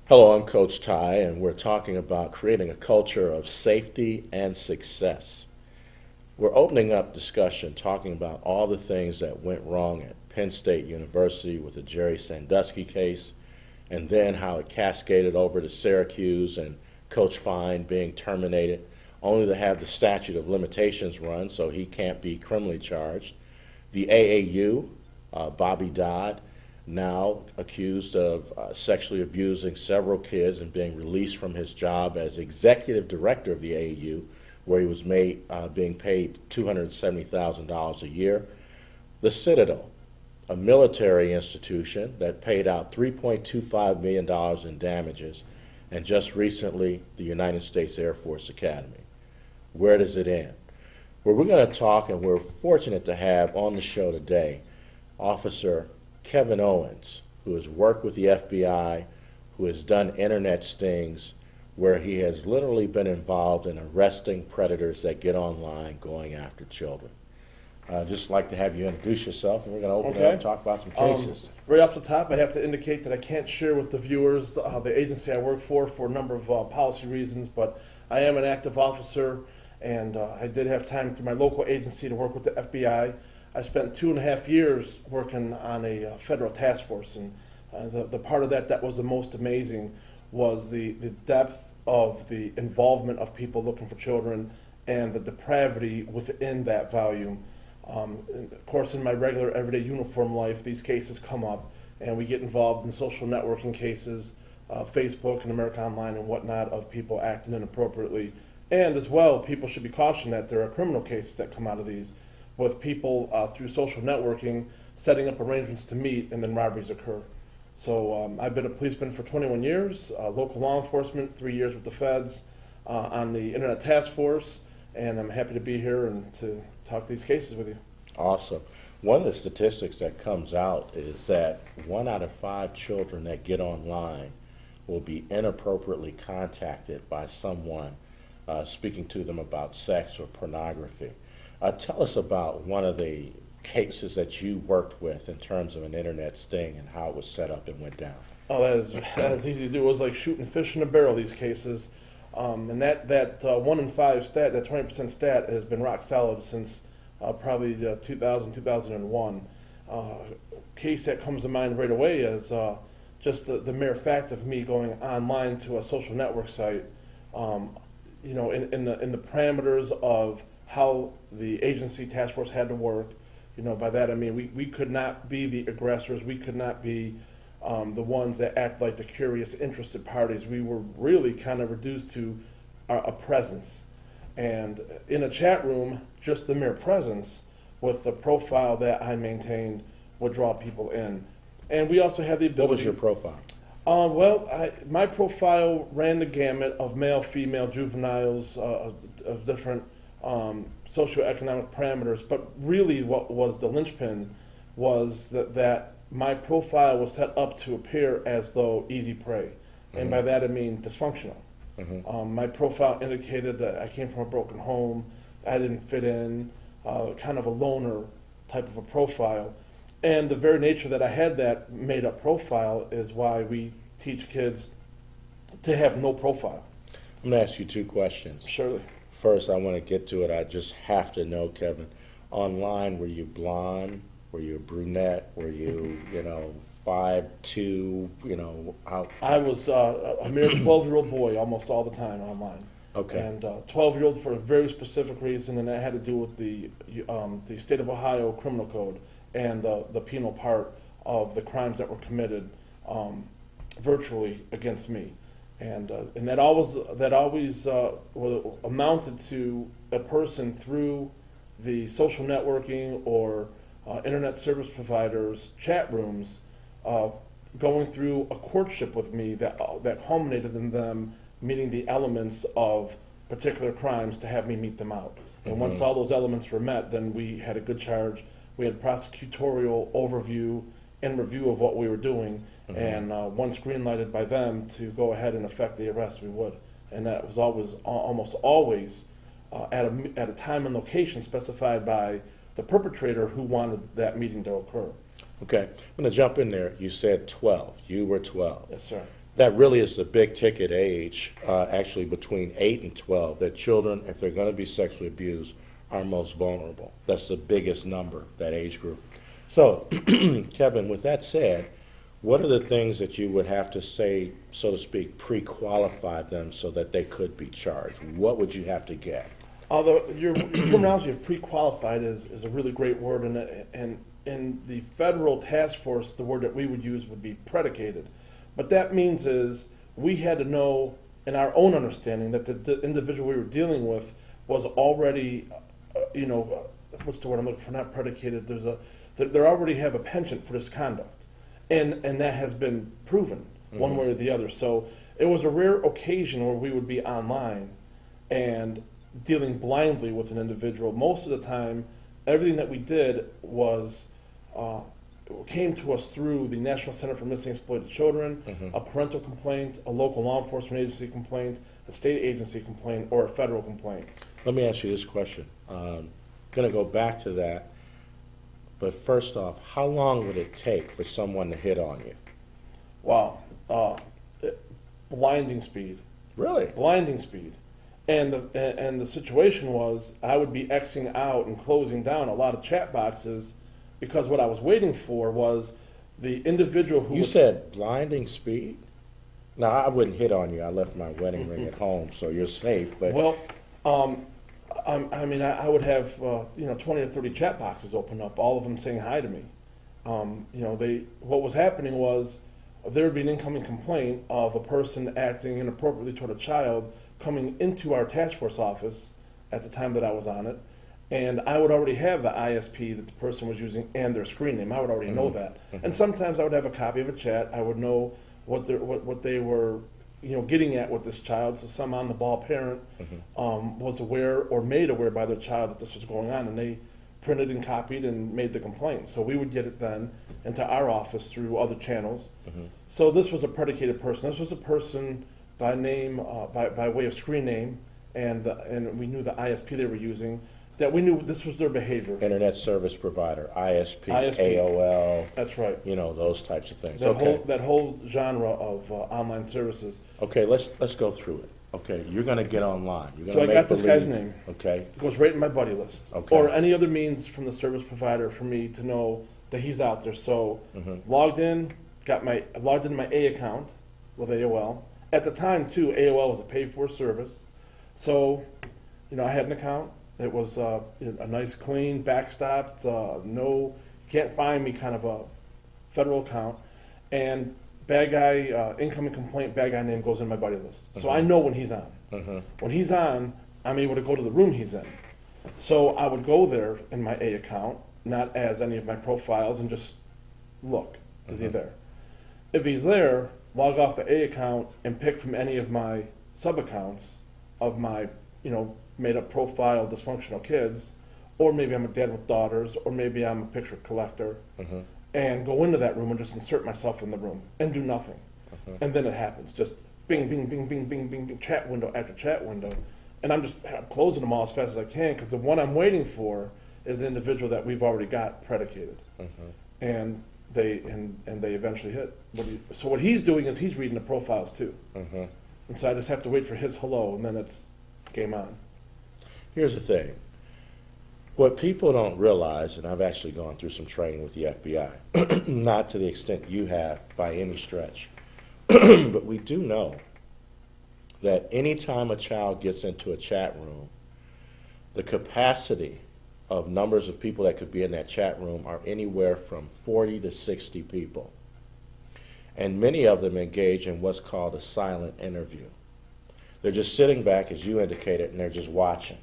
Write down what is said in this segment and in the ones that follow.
Hello, I'm Coach Ty, and we're talking about creating a culture of safety and success. We're opening up discussion talking about all the things that went wrong at Penn State University with the Jerry Sandusky case, and then how it cascaded over to Syracuse and Coach Fine being terminated, only to have the statute of limitations run so he can't be criminally charged. The AAU, Bobby Dodd, now accused of sexually abusing several kids and being released from his job as executive director of the AAU, where he was being paid $270,000 a year. The Citadel, a military institution that paid out $3.25 million in damages, and just recently the United States Air Force Academy. Where does it end? Well, we're going to talk, and we're fortunate to have on the show today Officer Kevin Owens, who has worked with the FBI, who has done internet stings, where he has literally been involved in arresting predators that get online going after children. I'd just like to have you introduce yourself, and we're going to open it up and talk about some cases. Right off the top, I have to indicate that I can't share with the viewers the agency I work for a number of policy reasons, but I am an active officer, and I did have time through my local agency to work with the FBI. I spent 2.5 years working on a federal task force, and the part of that was the most amazing was the depth of the involvement of people looking for children and the depravity within that volume. Of course, in my regular everyday uniform life, these cases come up, and we get involved in social networking cases, Facebook and America Online and whatnot, of people acting inappropriately. And as well, people should be cautioned that there are criminal cases that come out of these, with people through social networking setting up arrangements to meet, and then robberies occur. So I've been a policeman for 21 years, local law enforcement, 3 years with the feds, on the Internet Task Force, and I'm happy to be here and to talk these cases with you. Awesome. One of the statistics that comes out is that 1 out of 5 children that get online will be inappropriately contacted by someone speaking to them about sex or pornography. Tell us about one of the cases that you worked with in terms of an internet sting and how it was set up and went down. Oh, that is easy to do. It was like shooting fish in a barrel, these cases. And that 1 in 5 stat, that 20% stat, has been rock solid since probably 2000, 2001. Case that comes to mind right away is just the mere fact of me going online to a social network site, in the parameters of how the agency task force had to work. By that I mean we could not be the aggressors. We could not be the ones that act like the curious, interested parties. We were really kind of reduced to a presence. And in a chat room, just the mere presence with the profile that I maintained would draw people in. And we also had the ability... What was your profile? My profile ran the gamut of male, female, juveniles, of different socioeconomic parameters, but really what was the linchpin was that my profile was set up to appear as though easy prey. And by that I mean dysfunctional. My profile indicated that I came from a broken home, I didn't fit in, kind of a loner type of a profile. And the very nature that I had that made up profile is why we teach kids to have no profile. I'm going to ask you 2 questions. Surely. First, I want to get to it. I just have to know, Kevin, online, were you blonde? Were you a brunette? Were you, 5'2", how? I was a mere 12-year-old boy almost all the time online. Okay. And 12-year-old for a very specific reason, and that had to do with the state of Ohio criminal code and the penal part of the crimes that were committed virtually against me. And that always amounted to a person through the social networking or internet service providers' chat rooms going through a courtship with me that culminated in them meeting the elements of particular crimes to have me meet them out. And once all those elements were met, then we had a good charge. We had prosecutorial overview and review of what we were doing. And once green-lighted by them to go ahead and effect the arrest, we would. And that was almost always at a time and location specified by the perpetrator who wanted that meeting to occur. Okay, I'm going to jump in there. You said 12. You were 12. Yes, sir. That really is the big ticket age, actually between 8 and 12, that children, if they're going to be sexually abused, are most vulnerable. That's the biggest number, that age group. So, Kevin, with that said, what are the things that you would have to say, so to speak, pre-qualify them so that they could be charged? What would you have to get? Although your terminology of pre-qualified is a really great word, and in the federal task force, the word that we would use would be predicated. What that means is we had to know, in our own understanding, that the individual we were dealing with was already, what's the word I'm looking for? Not predicated. They already have a penchant for this conduct, and that has been proven one way or the other. So it was a rare occasion where we would be online and dealing blindly with an individual. Most of the time, everything that we did was came to us through the National Center for Missing and Exploited Children, a parental complaint, a local law enforcement agency complaint, a state agency complaint, or a federal complaint. Let me ask you this question. I'm going to go back to that, but first off, how long would it take for someone to hit on you? Wow. Blinding speed. Really? Blinding speed. And the situation was I would be Xing out and closing down a lot of chat boxes because what I was waiting for was the individual who You said blinding speed? Now, I wouldn't hit on you. I left my wedding ring at home, so you're safe. But Well, I would have 20 or 30 chat boxes open up, all of them saying hi to me. What was happening was there would be an incoming complaint of a person acting inappropriately toward a child coming into our task force office at the time that I was on it, and I would already have the ISP that the person was using and their screen name. I would already know that, and sometimes I would have a copy of a chat. I would know what they were, getting at with this child. So some on the ball parent was aware or made aware by their child that this was going on, and they printed and copied and made the complaint. So we would get it then into our office through other channels. So this was a predicated person. This was a person by name, by way of screen name, and we knew the ISP they were using, that we knew this was their behavior. Internet service provider, ISP, ISP. AOL. That's right. Those types of things. That whole genre of online services. Okay, let's go through it. Okay, you're going to get online. You're So gonna I got this guy's name. Okay. It goes right in my buddy list. Okay. Or any other means from the service provider for me to know that he's out there. So logged in, logged into my A account with AOL. At the time, too, AOL was a paid-for service. So, I had an account. It was a nice, clean, backstopped, no, can't find me kind of a federal account. And bad guy, incoming complaint, bad guy name goes in my buddy list. So I know when he's on. When he's on, I'm able to go to the room he's in. So I would go there in my A account, not as any of my profiles, and just look, is he there? If he's there, log off the A account and pick from any of my sub-accounts of my, made up profile dysfunctional kids, or maybe I'm a dad with daughters, or maybe I'm a picture collector, and go into that room and just insert myself in the room and do nothing. And then it happens, just bing, bing, bing, bing, bing, bing, bing, chat window after chat window. And I'm closing them all as fast as I can, because the one I'm waiting for is the individual that we've already got predicated. And they eventually hit. So what he's doing is he's reading the profiles too. And so I just have to wait for his hello, and then it's game on. Here's the thing. What people don't realize, and I've actually gone through some training with the FBI, not to the extent you have by any stretch, but we do know that anytime a child gets into a chat room, the capacity of numbers of people that could be in that chat room are anywhere from 40 to 60 people. And many of them engage in what's called a silent interview. They're just sitting back, as you indicated, and they're just watching.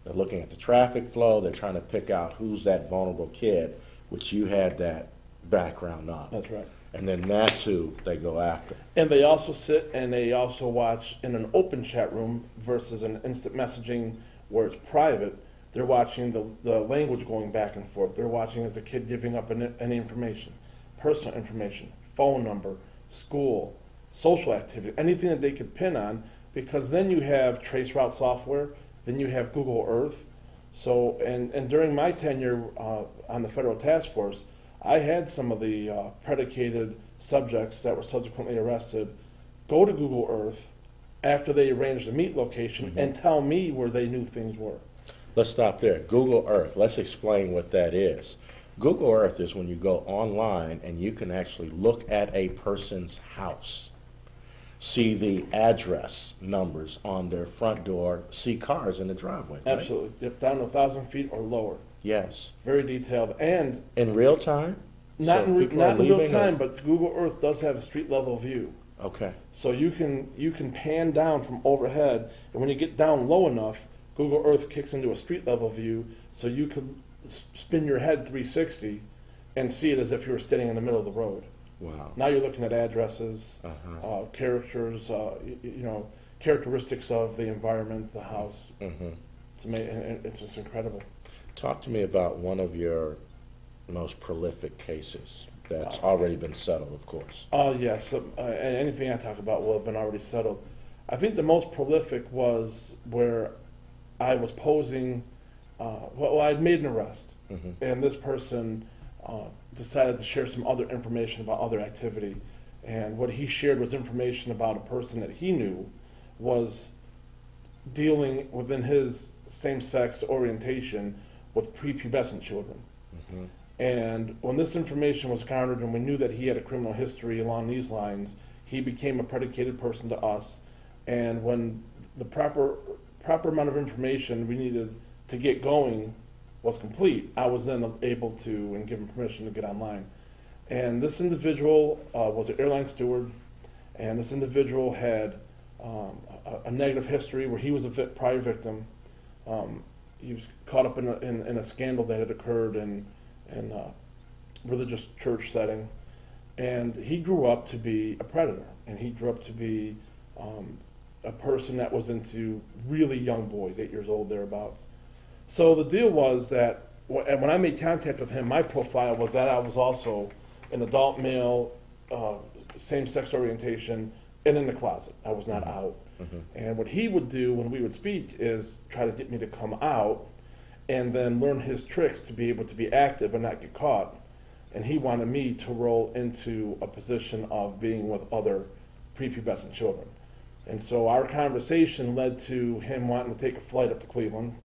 They're looking at the traffic flow. They're trying to pick out who's that vulnerable kid, which you had that background on. That's right. And then that's who they go after. And they also sit and they also watch in an open chat room versus an instant messaging where it's private. They're watching the language going back and forth. They're watching as a kid giving up any information, personal information, phone number, school, social activity, anything that they could pin on, because then you have traceroute software, then you have Google Earth. So, and during my tenure on the federal task force, I had some of the predicated subjects that were subsequently arrested go to Google Earth after they arranged the meet location and tell me where they knew things were. Let's stop there. Google Earth. Let's explain what that is. Google Earth is when you go online and you can actually look at a person's house, see the address numbers on their front door, see cars in the driveway. Right? Absolutely. Yep, down to 1,000 feet or lower. Yes. Very detailed. And In real time? not So in, people are not in real leaving time, or- but Google Earth does have a street level view. Okay. So you can pan down from overhead, and when you get down low enough, Google Earth kicks into a street level view, so you can spin your head 360 and see it as if you were standing in the middle of the road. Wow. Now you're looking at addresses, characters, characteristics of the environment, the house. Mm-hmm. It's just incredible. Talk to me about one of your most prolific cases that's already been settled, of course. Yes, and anything I talk about will have been already settled. I think the most prolific was where I was posing, I'd made an arrest, and this person decided to share some other information about other activity. And what he shared was information about a person that he knew was dealing within his same-sex orientation with prepubescent children. And when this information was garnered and we knew that he had a criminal history along these lines, he became a predicated person to us. And when the proper amount of information we needed to get going was complete, I was then able to and given permission to get online. And this individual was an airline steward, and this individual had a negative history where he was a prior victim. He was caught up in a scandal that had occurred in a religious church setting, and he grew up to be a predator, and he grew up to be a person that was into really young boys, 8 years old, thereabouts. So the deal was that when I made contact with him, my profile was that I was also an adult male, same-sex orientation, and in the closet. I was not out. And what he would do when we would speak is try to get me to come out and then learn his tricks to be able to be active and not get caught. And he wanted me to roll into a position of being with other prepubescent children. And so our conversation led to him wanting to take a flight up to Cleveland.